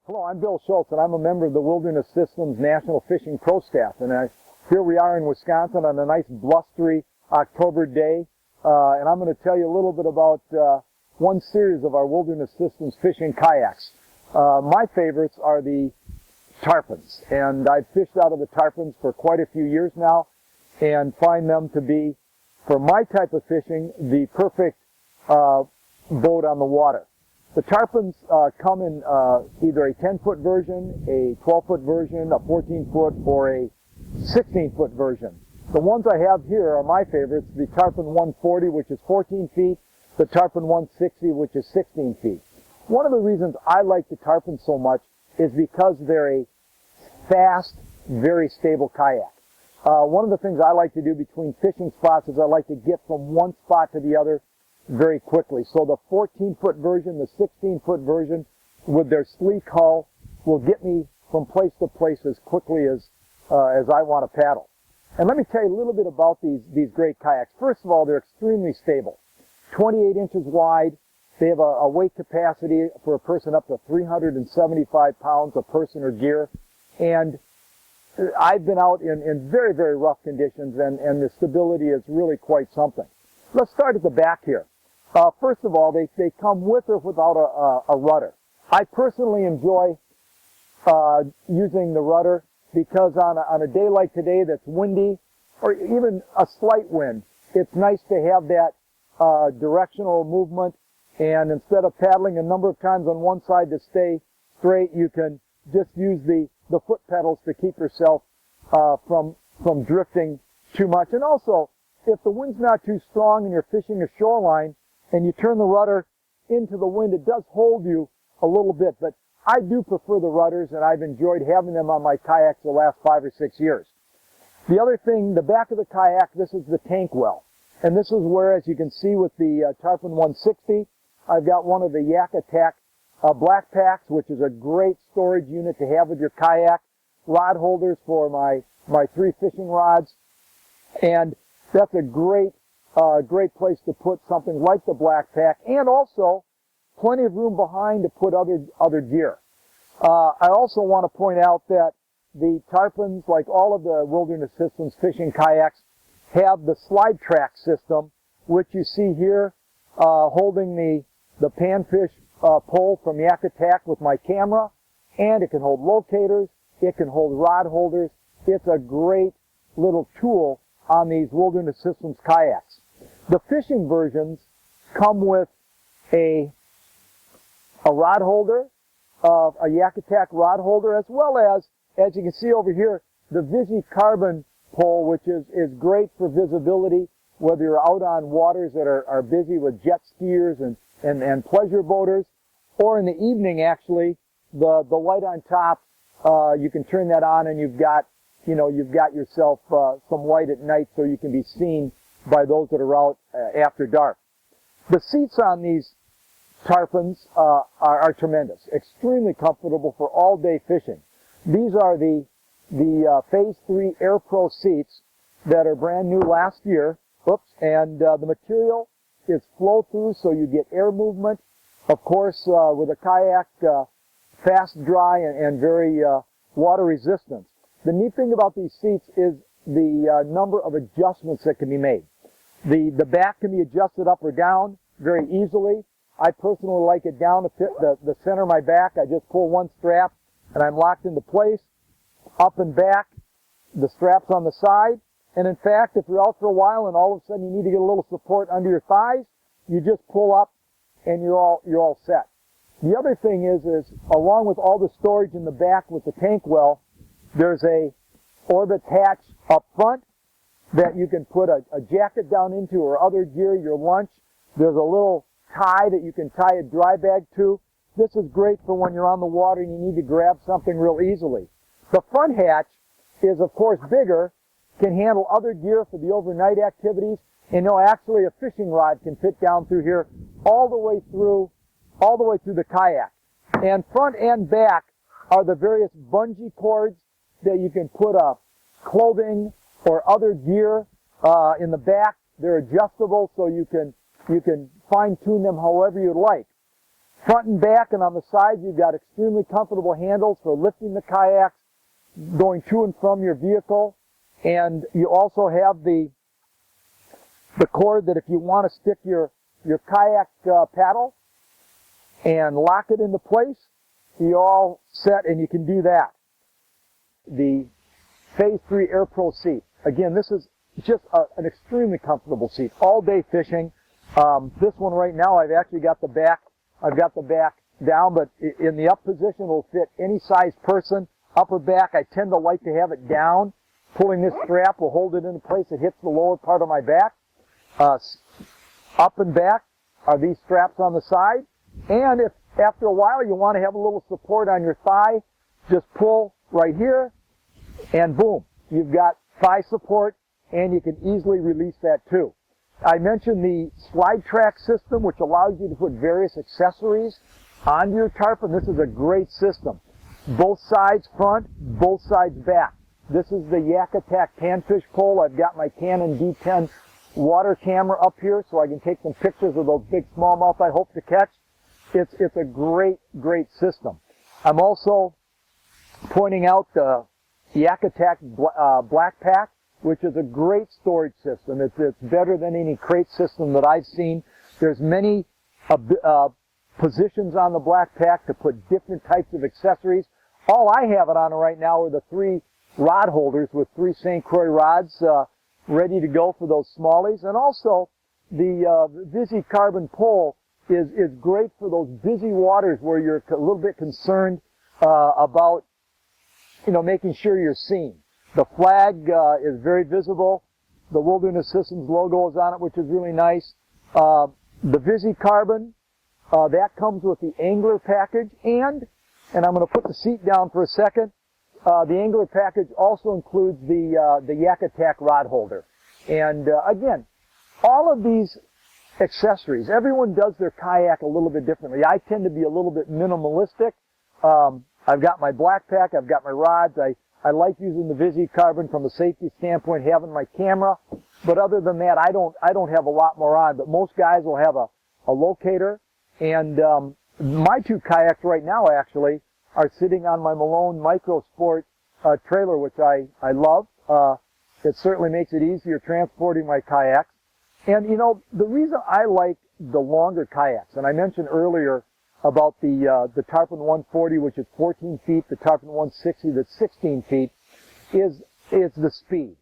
Hello, I'm Bill Schultz, and I'm a member of the Wilderness Systems National Fishing Pro Staff. And here we are in Wisconsin on a nice blustery October day. And I'm going to tell you a little bit about one series of our Wilderness Systems fishing kayaks. My favorites are the Tarpons, and I've fished out of the Tarpons for quite a few years now and find them to be, for my type of fishing, the perfect boat on the water. The Tarpons come in either a 10-foot version, a 12-foot version, a 14-foot, or a 16-foot version. The ones I have here are my favorites, the Tarpon 140, which is 14 feet, the Tarpon 160, which is 16 feet. One of the reasons I like the Tarpon so much is because they're a fast, very stable kayak. One of the things I like to do between fishing spots is I like to get from one spot to the other very quickly. So the 14-foot version, the 16-foot version, with their sleek hull, will get me from place to place as quickly as I want to paddle. And let me tell you a little bit about these great kayaks. First of all, they're extremely stable. 28 inches wide. They have a weight capacity for a person up to 375 pounds a person or gear. And I've been out in very, very rough conditions, and the stability is really quite something. Let's start at the back here. First of all, they come with or without a rudder. I personally enjoy using the rudder because on a day like today that's windy, or even a slight wind, it's nice to have that directional movement, and instead of paddling a number of times on one side to stay straight, you can just use the foot pedals to keep yourself from drifting too much. And also, if the wind's not too strong and you're fishing a shoreline and you turn the rudder into the wind, it does hold you a little bit. But I do prefer the rudders, and I've enjoyed having them on my kayaks the last 5 or 6 years. The other thing, the back of the kayak, this is the tank well. And this is where, as you can see with the Tarpon 160, I've got one of the Yak Attack black packs, which is a great storage unit to have with your kayak. Rod holders for my 3 fishing rods. And that's a great place to put something like the black pack, and also plenty of room behind to put other gear. I also want to point out that the Tarpons, like all of the Wilderness Systems fishing kayaks, have the slide track system, which you see here, holding the panfish pole from Yak Attack with my camera, and it can hold locators, it can hold rod holders. It's a great little tool on these Wilderness Systems kayaks. The fishing versions come with a rod holder, a Yak Attack rod holder, as well as you can see over here, the Visi carbon pole, which is great for visibility, whether you're out on waters that are busy with jet skiers and pleasure boaters, or in the evening, actually, the light on top, you can turn that on, and you've got yourself some light at night so you can be seen by those that are out after dark. The seats on these Tarpons are tremendous, extremely comfortable for all-day fishing. These are the Phase 3 Air Pro seats that are brand new last year. And the material is flow-through, so you get air movement. Of course, with a kayak, fast dry and very water resistant. The neat thing about these seats is the number of adjustments that can be made. The back can be adjusted up or down very easily. I personally like it down to fit the center of my back. I just pull one strap and I'm locked into place. Up and back, the strap's on the side. And in fact, if you're out for a while and all of a sudden you need to get a little support under your thighs, you just pull up and you're all set. The other thing is along with all the storage in the back with the tank well, there's a orbit hatch up front that you can put a jacket down into or other gear, your lunch. There's a little tie that you can tie a dry bag to. This is great for when you're on the water and you need to grab something real easily. The front hatch is, of course, bigger, can handle other gear for the overnight activities, and actually a fishing rod can fit down through here all the way through the kayak. And front and back are the various bungee cords that you can put clothing or other gear in the back. They're adjustable, so you can fine-tune them however you like. Front and back and on the sides, you've got extremely comfortable handles for lifting the kayaks, going to and from your vehicle. And you also have the cord that if you want to stick your kayak paddle and lock it into place, you're all set and you can do that. The Phase 3 Air Pro seat. Again, this is just an extremely comfortable seat. All day fishing. This one right now, I've actually got the back down, but in the up position, it'll fit any size person. Upper back, I tend to like to have it down. Pulling this strap will hold it into place. It hits the lower part of my back. Up and back are these straps on the side. And if after a while you want to have a little support on your thigh, just pull right here and boom, you've got thigh support and you can easily release that too. I mentioned the slide track system, which allows you to put various accessories onto your tarpon. This is a great system. Both sides front, both sides back. This is the Yak Attack panfish pole. I've got my Canon D10 water camera up here so I can take some pictures of those big smallmouth I hope to catch. It's a great system. I'm also pointing out the Yak Attack Black Pack, which is a great storage system. It's better than any crate system that I've seen. There's many positions on the Black Pack to put different types of accessories. All I have it on right now are the 3 rod holders with 3 St. Croix rods ready to go for those smallies. And also the Visi carbon pole is great for those busy waters where you're a little bit concerned about, making sure you're seen. The flag is very visible. The Wilderness Systems logo is on it, which is really nice. The Visi carbon, that comes with the angler package, and I'm going to put the seat down for a second. The angler package also includes the Yak Attack rod holder. And again, all of these accessories, everyone does their kayak a little bit differently. I tend to be a little bit minimalistic. I've got my black pack, I've got my rods. I like using the Visi carbon from a safety standpoint, having my camera. But other than that, I don't have a lot more on. But most guys will have a locator. And my 2 kayaks right now actually are sitting on my Malone Micro Sport trailer, which I love. It certainly makes it easier transporting my kayaks. And the reason I like the longer kayaks, and I mentioned earlier about the Tarpon 140, which is 14 feet, the Tarpon 160 that's 16 feet, is the speed.